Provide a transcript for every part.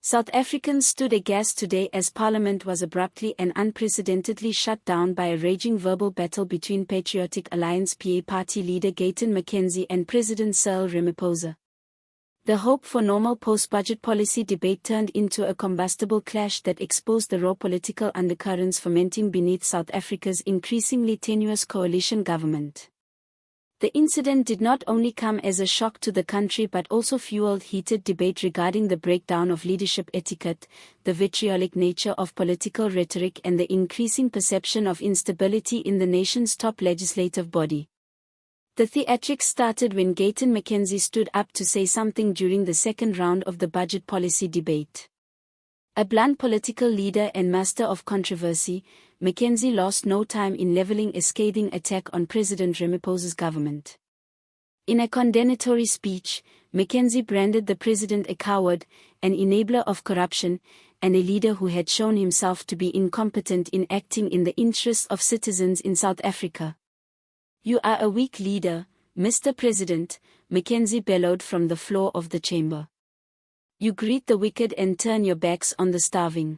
South Africans stood aghast today as Parliament was abruptly and unprecedentedly shut down by a raging verbal battle between Patriotic Alliance PA party leader Gayton McKenzie and President Cyril Ramaphosa. The hope for normal post-budget policy debate turned into a combustible clash that exposed the raw political undercurrents fermenting beneath South Africa's increasingly tenuous coalition government. The incident did not only come as a shock to the country but also fueled heated debate regarding the breakdown of leadership etiquette, the vitriolic nature of political rhetoric and the increasing perception of instability in the nation's top legislative body. The theatrics started when Gayton McKenzie stood up to say something during the second round of the budget policy debate. A blunt political leader and master of controversy, McKenzie lost no time in leveling a scathing attack on President Ramaphosa's government. In a condemnatory speech, McKenzie branded the president a coward, an enabler of corruption, and a leader who had shown himself to be incompetent in acting in the interests of citizens in South Africa. "You are a weak leader, Mr. President," McKenzie bellowed from the floor of the chamber. "You greet the wicked and turn your backs on the starving.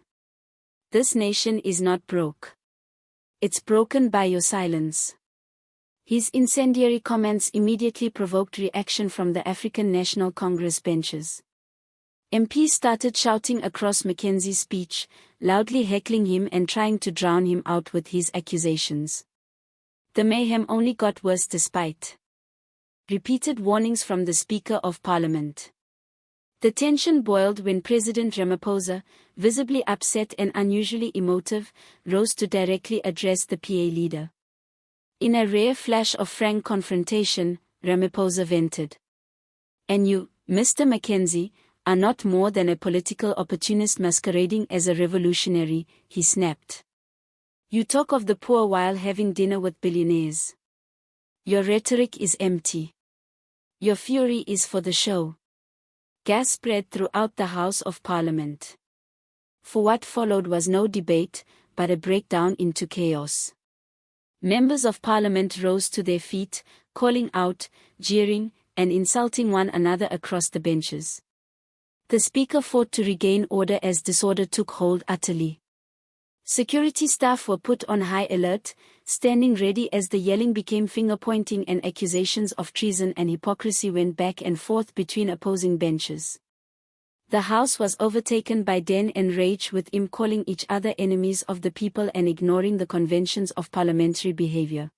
This nation is not broke. It's broken by your silence." His incendiary comments immediately provoked reaction from the African National Congress benches. MPs started shouting across McKenzie's speech, loudly heckling him and trying to drown him out with his accusations. The mayhem only got worse despite repeated warnings from the Speaker of Parliament. The tension boiled when President Ramaphosa, visibly upset and unusually emotive, rose to directly address the PA leader. In a rare flash of frank confrontation, Ramaphosa vented. "And you, Mr. McKenzie, are not more than a political opportunist masquerading as a revolutionary," he snapped. "You talk of the poor while having dinner with billionaires. Your rhetoric is empty. Your fury is for the show." Gas spread throughout the House of Parliament. For what followed was no debate, but a breakdown into chaos. Members of Parliament rose to their feet, calling out, jeering, and insulting one another across the benches. The Speaker fought to regain order as disorder took hold utterly. Security staff were put on high alert, standing ready as the yelling became finger-pointing and accusations of treason and hypocrisy went back and forth between opposing benches. The House was overtaken by den and rage with them calling each other enemies of the people and ignoring the conventions of parliamentary behavior.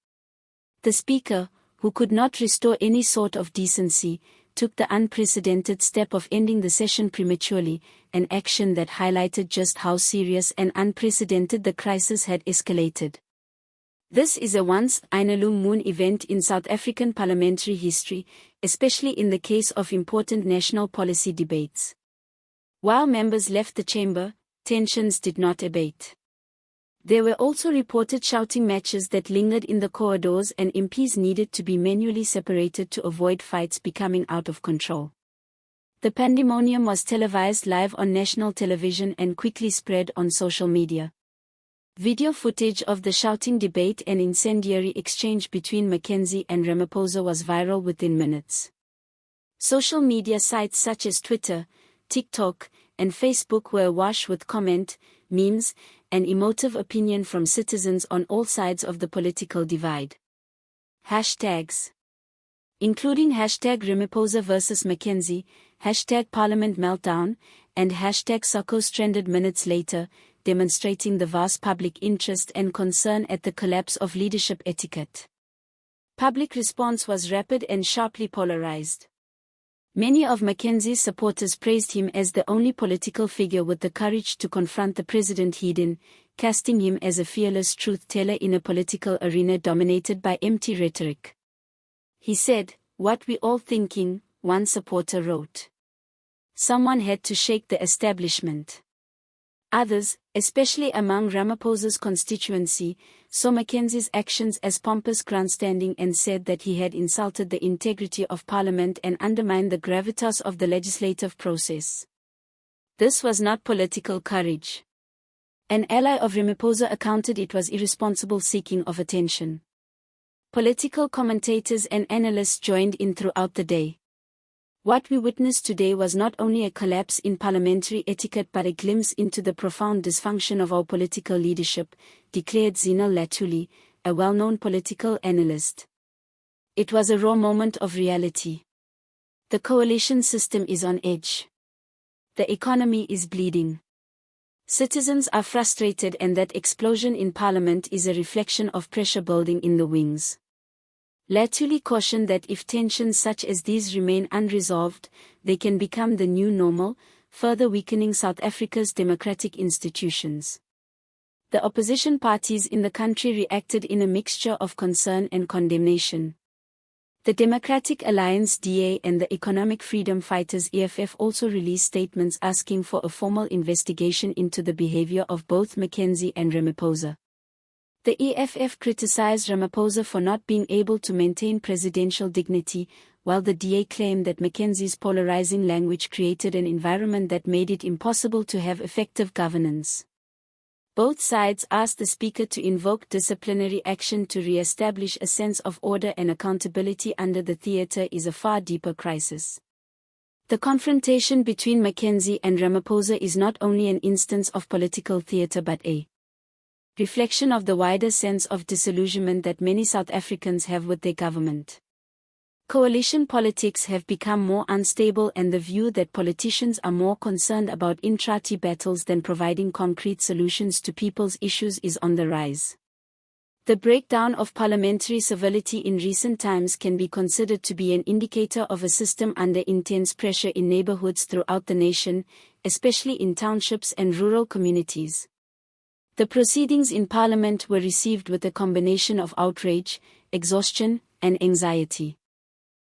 The Speaker, who could not restore any sort of decency, took the unprecedented step of ending the session prematurely, an action that highlighted just how serious and unprecedented the crisis had escalated. This is a once-in-a-blue-moon event in South African parliamentary history, especially in the case of important national policy debates. While members left the chamber, tensions did not abate. There were also reported shouting matches that lingered in the corridors and MPs needed to be manually separated to avoid fights becoming out of control. The pandemonium was televised live on national television and quickly spread on social media. Video footage of the shouting debate and incendiary exchange between McKenzie and Ramaphosa was viral within minutes. Social media sites such as Twitter, TikTok, and Facebook were awash with comment, memes, and emotive opinion from citizens on all sides of the political divide. Hashtags, including hashtag Ramaphosa vs McKenzie, hashtag Parliament Meltdown, and hashtag Soko stranded minutes later, demonstrating the vast public interest and concern at the collapse of leadership etiquette. Public response was rapid and sharply polarized. Many of McKenzie's supporters praised him as the only political figure with the courage to confront the president head-on, casting him as a fearless truth-teller in a political arena dominated by empty rhetoric. He said, "What we all thinking," one supporter wrote. "Someone had to shake the establishment." Others, especially among Ramaphosa's constituency, saw McKenzie's actions as pompous grandstanding and said that he had insulted the integrity of Parliament and undermined the gravitas of the legislative process. This was not political courage. An ally of Ramaphosa accounted it was irresponsible seeking of attention. Political commentators and analysts joined in throughout the day. What we witnessed today was not only a collapse in parliamentary etiquette but a glimpse into the profound dysfunction of our political leadership, declared Zinal Latuli, a well-known political analyst. It was a raw moment of reality. The coalition system is on edge. The economy is bleeding. Citizens are frustrated, and that explosion in parliament is a reflection of pressure building in the wings. Latuli cautioned that if tensions such as these remain unresolved, they can become the new normal, further weakening South Africa's democratic institutions. The opposition parties in the country reacted in a mixture of concern and condemnation. The Democratic Alliance DA and the Economic Freedom Fighters EFF also released statements asking for a formal investigation into the behavior of both McKenzie and Ramaphosa. The EFF criticized Ramaphosa for not being able to maintain presidential dignity, while the DA claimed that McKenzie's polarizing language created an environment that made it impossible to have effective governance. Both sides asked the Speaker to invoke disciplinary action to re-establish a sense of order and accountability. Under the theatre is a far deeper crisis. The confrontation between McKenzie and Ramaphosa is not only an instance of political theatre but a reflection of the wider sense of disillusionment that many South Africans have with their government. Coalition politics have become more unstable, and the view that politicians are more concerned about intra-party battles than providing concrete solutions to people's issues is on the rise. The breakdown of parliamentary civility in recent times can be considered to be an indicator of a system under intense pressure in neighborhoods throughout the nation, especially in townships and rural communities. The proceedings in Parliament were received with a combination of outrage, exhaustion, and anxiety.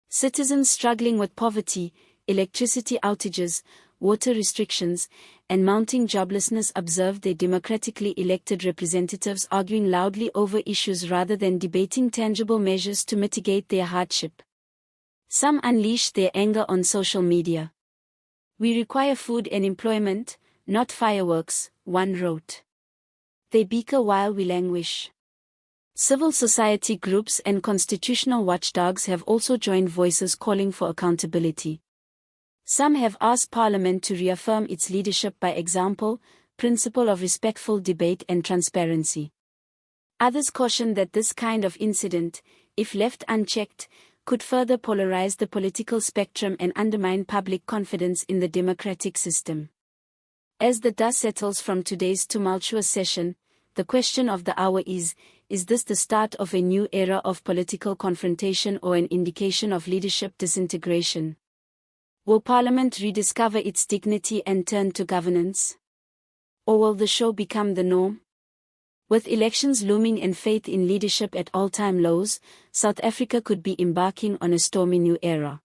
Citizens struggling with poverty, electricity outages, water restrictions, and mounting joblessness observed their democratically elected representatives arguing loudly over issues rather than debating tangible measures to mitigate their hardship. Some unleashed their anger on social media. "We require food and employment, not fireworks," one wrote. "They bicker while we languish." Civil society groups and constitutional watchdogs have also joined voices calling for accountability. Some have asked Parliament to reaffirm its leadership by example, principle of respectful debate and transparency. Others caution that this kind of incident, if left unchecked, could further polarize the political spectrum and undermine public confidence in the democratic system. As the dust settles from today's tumultuous session, the question of the hour is this the start of a new era of political confrontation or an indication of leadership disintegration? Will Parliament rediscover its dignity and turn to governance? Or will the show become the norm? With elections looming and faith in leadership at all-time lows, South Africa could be embarking on a stormy new era.